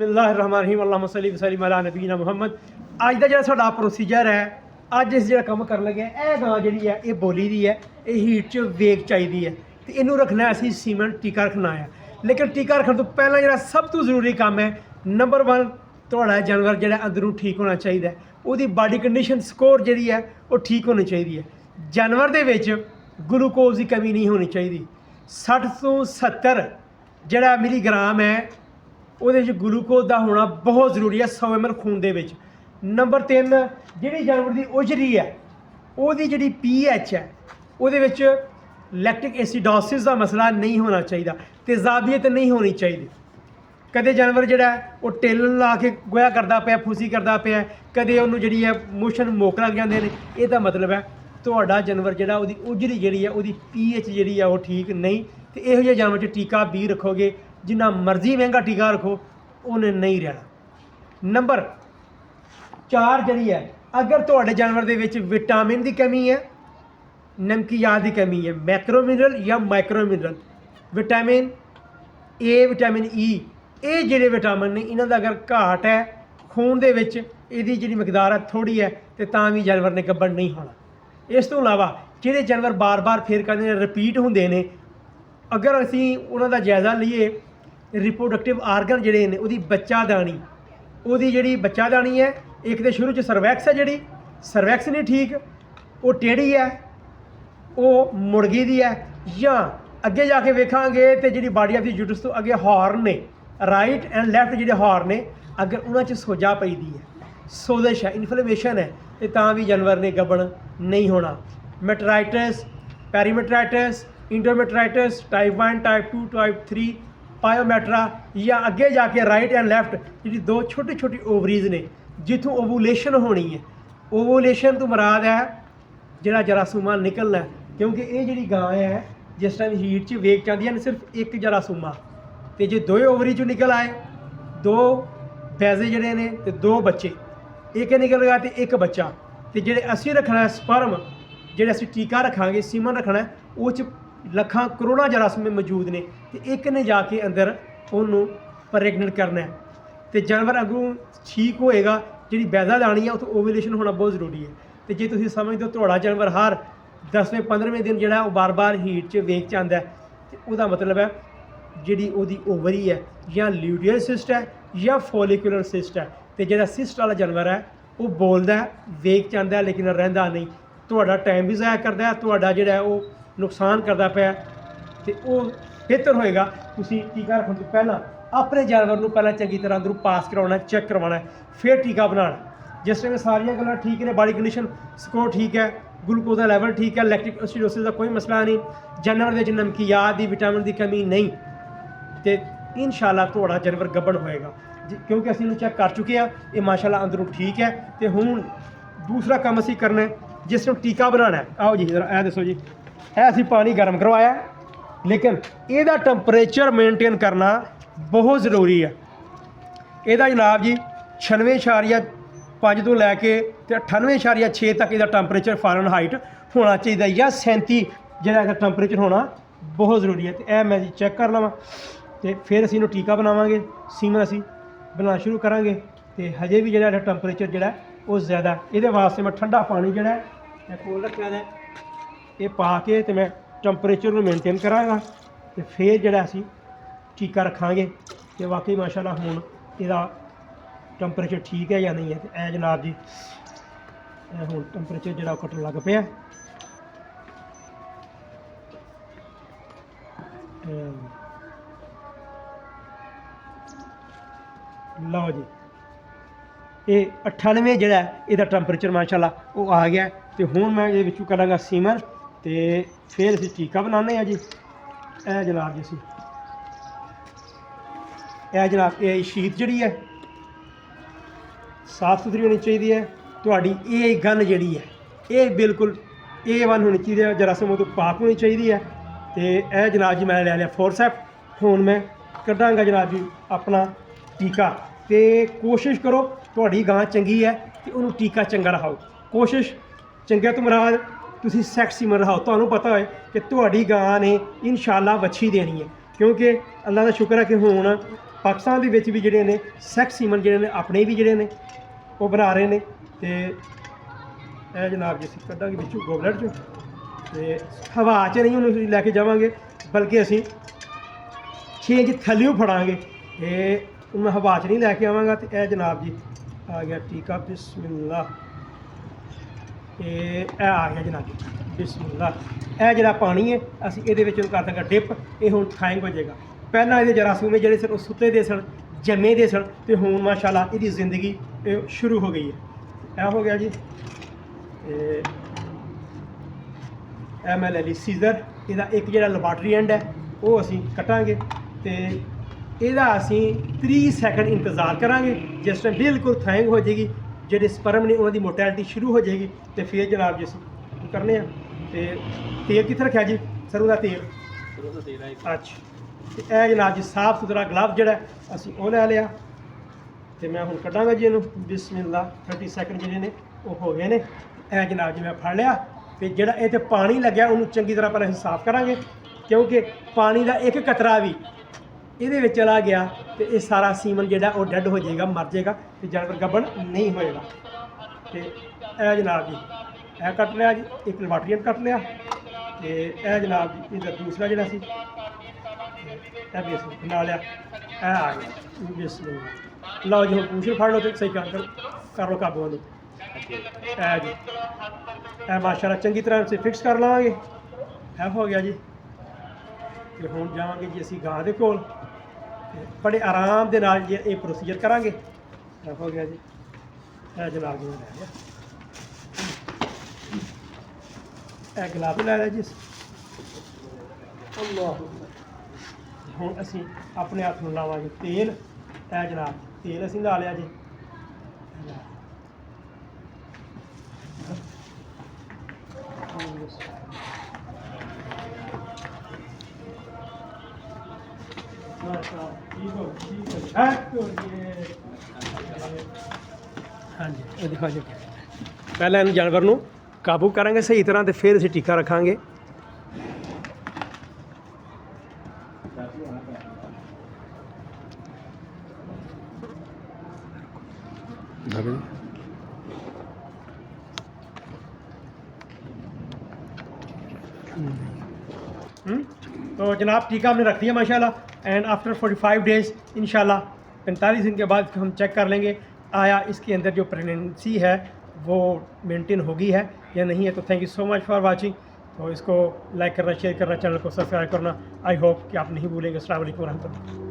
बिस्मिल्लाहिर्रहमानिर्रहीम अल्लाहुम्मा सल्ली वसल्लिम अला नबीना मुहम्मद। अज का जो साडा प्रोसीजर है, अज इस जो काम कर लगे, यह गां जी है ये बोली दी है, ये हीट च वेग चाहिए है, तो इनू रखना असी सीमेंट टीका रखना है। लेकिन टीका रखने तो पहला जो सब तो जरूरी काम है, नंबर 1 थोड़ा जानवर जो अंदरों ठीक होना चाहिए, वो बॉडी कंडीशन स्कोर जी है वो ठीक होनी चाहिए है। जानवर के ग्लूकोज की कमी नहीं होनी चाहिए। 60 तो 70 जोड़ा मिलीग्राम है वो ग्लूकोज का होना बहुत जरूरी है 100 ml खून के विच। नंबर 3 जी जानवर की ओजरी है वो जी pH है वो लैक्टिक एसिडोसिस का मसला नहीं होना चाहिए, तेजाबियत नहीं होनी चाहिए। कदे जानवर जोड़ा वो टेलन ला के गोया करता पाया, फूसी करता पाया, कदे उन्होंने जी है मोशन मोक लग जाते हैं। यदा मतलब है थोड़ा जानवर जोड़ा वो ओजरी जी है वो pH जी है वो ठीक नहीं। तो यहो ਜਿਹੇ जानवर टीका भी रखोगे, जिन्ना मर्जी महंगा टीका रखो उन्हें नहीं रहना। नंबर 4 जी है, अगर थोड़े जानवर के विटामिन की कमी है, नमकीयात की कमी है, मैक्रो मिनरल या micro mineral, vitamin A, vitamin E, ये जोड़े विटामिन ने इन्हों अगर घाट है खून के यदि जी मकदार है थोड़ी है तो भी जानवर ने गब्बड़ नहीं होना। इस तो इलावा जोड़े जानवर बार बार फिर कहते रिपीट होंगे ने, अगर असी उन्होंने जायजा लीए रिप्रोडक्टिव आर्गन जोड़े ने वो बच्चादानी, वो जी बच्चादानी है एक तो शुरू सर्वैक्स है, जी सर्वैक्स नहीं ठीक, वो टेढ़ी है, वो मुर्गी दी है, या अगे जाके वेखांगे तो जी बॉडी ऑफ द यूट्रस तो अगे हॉर्न ने राइट एंड लैफ्ट जो हॉर्न ने, अगर उन्होंने सोजा पई दी है, सोजिश है, इन्फ्लेमेशन है, तो भी जानवर ने गब्बड़ नहीं होना। मेटराइटिस, पेरीमेटराइटिस, इंटरमेटराइटिस, टाइप 1, टाइप 2, टाइप 3, पायोमेट्रा, या अगे जाके राइट एंड लैफ्ट जी 2 छोटी छोटी ओवरीज ने जितों ओवूलेशन होनी है। ओवूलेशन तो मुराद है जोड़ा जरासूमा निकलना है, क्योंकि ये जी गां है जिस टाइम हीट च वेग चाहती है सिर्फ एक जरासूमा, तो जो 2 ओवरी चो निकल आए, 2 बैजे जड़े ने तो 2 बच्चे, एक निकल गया तो एक बच्चा, तो जोड़े असी रखना है स्पर्म जोड़े असी टीका रखा सीमन रखना है वो लखां करोड़ों जरासूमे मौजूद ने, तो एक ने जाके अंदर उन्होंने प्रेगनेंट करना है। तो जानवर अगों ठीक होएगा, जी बैजादानी है उतो ओवुलेशन होना बहुत जरूरी है। तो जे तुम समझते हो थोड़ा जानवर हर 10वें 15वें दिन जोड़ा बार बार हीट च वेग च आंदा है, तो वह मतलब है जी ओवरी है या ल्यूटियल सिस्ट है या फॉलिकुलर सिस्ट है। तो जो सिस्ट वाला जानवर है वो बोलता है वेग च आंदा है लेकिन रहिंदा नहीं, थोड़ा टाइम भी ज़ाया करता है, थोड़ा जो है वो नुकसान करता पाया। तो वो बेहतर होएगा तुसी टीका रखने तो पहला अपने जानवर को पहला चंगी तरह अंदरों पास करवाना, चेक करवाना, फिर टीका बनाना। जिस टाइम सारिया गल्लां ठीक ने, बॉडी कंडीशन स्कोर ठीक है, ग्लूकोज का लैवल ठीक है, लैक्टिक एसिडोसिस का कोई मसला नहीं, जानवर के नमकीयात की विटामिन की कमी नहीं, तो इंशाअल्लाह थोड़ा जानवर गब्बड़ होएगा। क्योंकि असीं इन्हूं चेक कर चुके हैं, ये माशाअल्लाह अंदरों ठीक है। तो हुण दूसरा काम असीं करना है, जिस टाइम टीका बनाना है, आओ जी जरा ए दसो जी, है असीं पानी गर्म करवाया, लेकिन ਇਹਦਾ टंपरेचर मेनटेन करना बहुत ज़रूरी है। ਇਹਦਾ जनाब जी 96.5 तो लैके 98.6 तक ਇਹਦਾ टंपरेचर फारेनहाइट होना चाहिए, या 37 ਜਿਹੜਾ टंपरेचर होना बहुत ज़रूरी है। तो यह मैं जी चेक कर लवां, तो फिर असीं ਇਹਨੂੰ टीका बनावांगे, सीमन असीं बनाना शुरू करांगे। तो हजे भी ਜਿਹੜਾ टंपरेचर ਜਿਹੜਾ वो ज़्यादा, ये वास्ते मैं ठंडा पानी ਜਿਹੜਾ मैं कोल रखा है ये पा के तो मैं टंपरेचर को मेनटेन कराँगा, तो फिर जो असी टीका रखांगे। तो वाकई माशाअल्लाह हुण इसदा टंपरेचर ठीक है या नहीं है। तो ए जनाब जी हुण टंपरेचर जो घटन लग पिया, लो जी ये 98 जो इसका टंपरेचर माशाअल्लाह वो आ गया। तो हुण मैं ये विचों करांगा सीमन, तो फिर असीं टीका बनाने हैं जी। ए जनाब जी ए जनाब ये शीत जी है साफ सुथरी होनी चाहिए है, तुहाडी ये गन जी है ये बिल्कुल A1 होनी चाहिए, जरासीम तो पाक होनी चाहिए है। तो यह जनाब जी मैं ले लिया फोरसेप, हुण मैं कढ़ांगा जनाब जी अपना टीका। तो कोशिश करो तुहाडी गां चंगी है तो उन्होंने टीका चंगा रखाओ, कोशिश चंगे तो मुराद तुसी सैक्स सीमन रखाओ, तुहानूं पता होए कि तुहाडी गां ने इंशाअल्लाह वच्छी देनी है। क्योंकि अल्लाह का शुक्र है कि हुण ਪਾਕਿਸਤਾਨ ਦੇ ਵਿੱਚ ਵੀ ਜਿਹੜੇ ਨੇ ਸੈਕਸ ਸੀਮਨ ਜਿਹੜੇ ਨੇ ਆਪਣੇ ਵੀ ਜਿਹੜੇ ਨੇ ਉਹ ਬਣਾ ਰਹੇ ਨੇ। ਤੇ ਇਹ ਜਨਾਬ ਜੀ ਅਸੀਂ ਕੱਢਾਂਗੇ ਵਿੱਚੋਂ ਗੋਬਲਟ 'ਚੋਂ, ਤੇ ਹਵਾ 'ਚ ਨਹੀਂ ਉਹਨੂੰ ਲੈ ਕੇ ਜਾਵਾਂਗੇ ਬਲਕਿ ਅਸੀਂ 6 ਇੰਚ ਥੱਲਿਓਂ ਫੜਾਂਗੇ। ਇਹ ਮੈਂ ਹਵਾ 'ਚ ਨਹੀਂ ਲੈ ਕੇ ਆਵਾਂਗਾ। ਤੇ ਇਹ ਜਨਾਬ ਜੀ ਆ ਗਿਆ ਟੀਕਾ, ਬਿਸਮਿਲ੍ਲਾ। ਇਹ ਆ ਗਿਆ ਜਨਾਬ ਜੀ, ਬਿਸਮਿਲ੍ਲਾ। ਇਹ ਜਿਹੜਾ ਪਾਣੀ ਹੈ ਅਸੀਂ ਇਹਦੇ ਵਿੱਚ ਕਰ ਦਾਂਗੇ ਡਿਪ। ਇਹ ਹੁਣ ਥਾਇੰਗ ਹੋ ਜਾਏਗਾ। ਪਹਿਲਾਂ ਇਹਦੇ ਜਰਾਸੀਮ ਜਿਹੜੇ ਸਨ ਉਹ ਸੁੱਤੇ ਦੇ ਸਨ, ਜੰਮੇ ਦੇ ਸਨ, ਤੇ ਹੁਣ ਮਾਸ਼ਾਅੱਲਾ ਇਹਦੀ ਜ਼ਿੰਦਗੀ ਇਹ ਸ਼ੁਰੂ ਹੋ ਗਈ ਹੈ। ਇਹ ਹੋ ਗਿਆ ਜੀ। ਇਹ ਮੈਂ ਲੈ ਲਈ ਸੀਜ਼ਰ। ਇਹਦਾ ਇੱਕ ਜਿਹੜਾ ਲੈਬਾਰਟਰੀ ਐਂਡ ਹੈ ਉਹ ਅਸੀਂ ਕੱਟਾਂਗੇ, ਤੇ ਇਹਦਾ ਅਸੀਂ 30 ਸੈਕਿੰਡ ਇੰਤਜ਼ਾਰ ਕਰਾਂਗੇ। ਜਿਸ ਟਾਈਮ ਬਿਲਕੁਲ ਥਾਇੰਗ ਹੋ ਜਾਏਗੀ, ਜਿਹੜੇ ਸਪਰਮ ਨੇ ਉਹਨਾਂ ਦੀ ਮੋਟੈਲਿਟੀ ਸ਼ੁਰੂ ਹੋ ਜਾਏਗੀ, ਤੇ ਫਿਰ ਜਨਾਬ ਜੀ ਅਸੀਂ ਕਰਨੇ ਆ। ਤੇ ਤੇਲ ਕਿੱਥੇ ਰੱਖਿਆ ਜੀ? ਸਰੋਂ ਦਾ ਤੇਲ। ਅੱਛਾ, ਤੇ ਇਹ ਜਨਾਬ ਜੀ ਸਾਫ ਸੁਥਰਾ ਗਲਵ ਜਿਹੜਾ ਅਸੀਂ ਉਹ ਲੈ ਲਿਆ, ਤੇ ਮੈਂ ਹੁਣ ਕੱਢਾਂਗਾ ਜੀ ਇਹਨੂੰ। ਬਿਸਮਿਲ੍ਲਾ। 30 ਸੈਕਿੰਡ ਜਿਹੜੇ ਨੇ ਉਹ ਹੋ ਗਏ ਨੇ। ਇਹ ਜਨਾਬ ਜੀ ਮੈਂ ਫੜ ਲਿਆ, ਤੇ ਜਿਹੜਾ ਇਹ 'ਤੇ ਪਾਣੀ ਲੱਗਿਆ ਉਹਨੂੰ ਚੰਗੀ ਤਰ੍ਹਾਂ ਪਹਿਲਾਂ ਅਸੀਂ ਸਾਫ਼ ਕਰਾਂਗੇ, ਕਿਉਂਕਿ ਪਾਣੀ ਦਾ ਇੱਕ ਕਤਰਾ ਵੀ ਇਹਦੇ ਵਿੱਚ ਚਲਾ ਗਿਆ ਤੇ ਇਹ ਸਾਰਾ ਸੀਮਨ ਜਿਹੜਾ ਉਹ ਡੈੱਡ ਹੋ ਜਾਏਗਾ, ਮਰ ਜਾਏਗਾ, ਤੇ ਜਾਨਵਰ ਗੱਭਣ ਨਹੀਂ ਹੋਏਗਾ। ਤੇ ਇਹ ਜਨਾਬ ਜੀ ਇਹ ਕੱਟ ਲਿਆ ਜੀ, ਇੱਕ ਲੈਬਾਰਟਰੀਅਨ ਕੱਟ ਲਿਆ। ਤੇ ਇਹ ਜਨਾਬ ਜੀ ਇਹਦਾ ਦੂਸਰਾ ਜਿਹੜਾ ਸੀ ਇਹ ਵੀ ਅਸੀਂ ਬਣਾ ਲਿਆ। ਇਹ ਆ ਗਿਆ ਬਿਸਮਿਲ੍ਲਾ। ਲਓ ਜੀ ਹੁਣ ਪੂਛ ਫੜ ਲਓ ਤੇ ਸਹੀ ਕਰ ਲਓ ਕਾਬੂ ਨੂੰ। ਇਹ ਜੀ ਇਹ ਮਾਸ਼ਾਅੱਲਾ ਚੰਗੀ ਤਰ੍ਹਾਂ ਅਸੀਂ ਫਿਕਸ ਕਰ ਲਵਾਂਗੇ। ਇਹ ਹੋ ਗਿਆ ਜੀ। ਤੇ ਹੁਣ ਜਾਵਾਂਗੇ ਜੀ ਅਸੀਂ ਗਾਂ ਦੇ ਕੋਲ, ਬੜੇ ਆਰਾਮ ਦੇ ਨਾਲ ਜੀ ਇਹ ਪ੍ਰੋਸੀਜਰ ਕਰਾਂਗੇ। ਇਹ ਹੋ ਗਿਆ ਜੀ। ਇਹ ਜਨਾਬ ਜੀ ਲੈ ਲਿਆ, ਇਹ ਗਲਾਬ ਲੈ ਲਿਆ ਜੀ। ਅੱਲਾਹ, ਹੁਣ ਅਸੀਂ ਆਪਣੇ ਹੱਥ ਨੂੰ ਲਾਵਾਂਗੇ ਤੇਲ। ਇਹ ਜਨਾਬ ਤੇਲ ਅਸੀਂ ਲਾ ਲਿਆ ਜੀ। ਹਾਂਜੀ ਇਹ ਦਿਖਾ ਜੀ। ਪਹਿਲਾਂ ਇਹਨੂੰ ਜਾਨਵਰ ਨੂੰ ਕਾਬੂ ਕਰਾਂਗੇ ਸਹੀ ਤਰ੍ਹਾਂ, ਤੇ ਫਿਰ ਅਸੀਂ ਟੀਕਾ ਰੱਖਾਂਗੇ। तो जनाब टीका हमने रख दिया माशाल्लाह। एंड आफ्टर 45 डेज़ इंशाल्लाह 45 दिन के बाद हम चेक कर लेंगे आया इसके अंदर जो प्रेगनेंसी है वो मेंटेन होगी है या नहीं है। तो thank you so much for watching. तो इसको लाइक करना, शेयर करना, चैनल को सब्सक्राइब करना आई होप कि आप नहीं भूलेंगे। अस्सलाम वालेकुम रहमतुल्लाह।